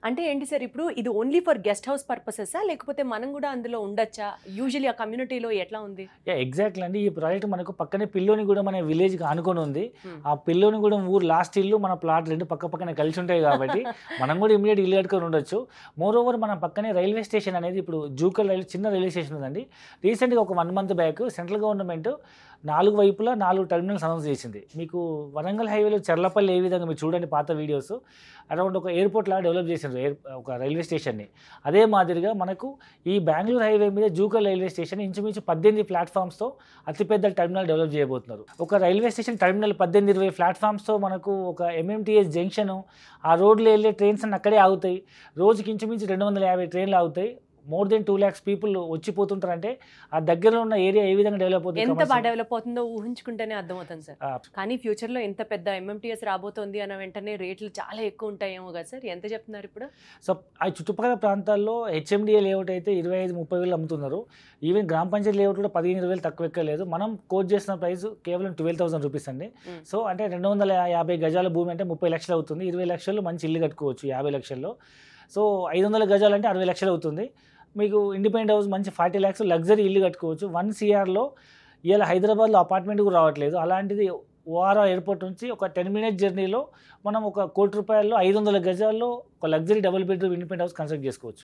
అంటే ఏంటి సార్ ఇప్పుడు ఇది ఓన్లీ ఫర్ గెస్ట్ హౌస్ పర్పసెసా లేకపోతే మనం కూడా అందులో ఉండొచ్చా? యూజువల్లీ ఆ కమ్యూనిటీలో ఎట్లా ఉంది? ఎగ్జాక్ట్లీ అండి. ఈ ప్రాజెక్ట్ మనకు పక్కనే పిల్లోనిగూడెం అనే విలేజ్కి ఆనుకొని ఉంది. ఆ పిల్లోనిగూడెం ఊరు లాస్ట్ ఇల్లు మన ప్లాట్ రెండు పక్క పక్కన కలిసి ఉంటాయి కాబట్టి మనం కూడా ఇమీడియట్ ఇల్లు కట్టుకొని ఉండొచ్చు. మోర్ ఓవర్ మన పక్కనే రైల్వే స్టేషన్ అనేది ఇప్పుడు జూకల్ చిన్న రైల్వే స్టేషన్ ఉందండి. రీసెంట్గా ఒక 1 మంత్ బ్యాక్ సెంట్రల్ గవర్నమెంట్ 4 వైపులా 4 టెర్మినల్స్ అనౌన్స్ చేసింది. మీకు వరంగల్ హైవేలో చర్లపల్లి ఏ విధంగా మీరు చూడండి పాత వీడియోస్, అరౌండ్ ఒక ఎయిర్పోర్ట్ లాగా డెవలప్ చేసిండ్రు ఒక రైల్వే స్టేషన్ని. అదే మాదిరిగా మనకు ఈ బెంగళూరు హైవే మీద జూకల్ రైల్వే స్టేషన్ ఇంచుమించు 18 ప్లాట్ఫామ్స్తో అతిపెద్ద టెర్మినల్ డెవలప్ చేయబోతున్నారు. ఒక రైల్వే స్టేషన్ టెర్మినల్ 18-20 ప్లాట్ఫామ్స్తో మనకు ఒక ఎంఎంటీఎస్ జంక్షన్, ఆ రోడ్లో వెళ్ళే ట్రైన్స్ అన్నీ అక్కడే ఆగుతాయి. రోజుకి ఇంచుమించు 250 ట్రైన్లు ఆగుతాయి. మోర్ దెన్ 2 lakhs పీపుల్ వచ్చిపోతుంటారంటే ఆ దగ్గరలో ఉన్న ఏరియా ఏ విధంగా డెవలప్ అవుతుంది, ఎంత బాగా డెవలప్ అవుతుందో ఊహించుకుంటేనే అర్థమవుతుంది సార్. కానీ ఫ్యూచర్లో ఎంత పెద్ద ఎంఎంటీఎస్ రాబోతోంది అన్న వెంటనే రేట్లు చాలా ఎక్కువ ఉంటాయేమో కదా సార్? ఎంత చెప్తున్నారు ఇప్పుడు? సో ఆ చుట్టుపక్కల ప్రాంతాల్లో హెచ్ఎండిఏ లేఅవుట్ అయితే 25-30 వేలు అమ్ముతున్నారు. ఈవెన్ గ్రామ పంచాయతీ లేఅవుట్ కూడా 15-20 వేలు తక్కువ ఎక్కలేదు. మనం కోట్ చేసిన ప్రైస్ కేవలం 12,000 రూపీస్ అండి. సో అంటే 250 గజాల భూమి అంటే 30 లక్షలు అవుతుంది. 20 లక్షలు మంచి ఇల్లు కట్టుకోవచ్చు 50 లక్షల్లో. సో 500 గజాలు అంటే 60 లక్షలు అవుతుంది. మీకు ఇండిపెండెంట్ హౌస్ మంచి 40 lakhs లగ్జరీ ఇల్లు కట్టుకోవచ్చు. 1 CRలో ఇలా హైదరాబాద్లో అపార్ట్మెంట్ కూడా రావట్లేదు. అలాంటిది ఓఆర్ఆర్ ఎయిర్పోర్ట్ నుంచి ఒక 10 minutes జర్నీలో మనం ఒక ₹1,00,00,000 500 గజాల్లో ఒక luxury double bedroom independent house construct చేసుకోవచ్చు.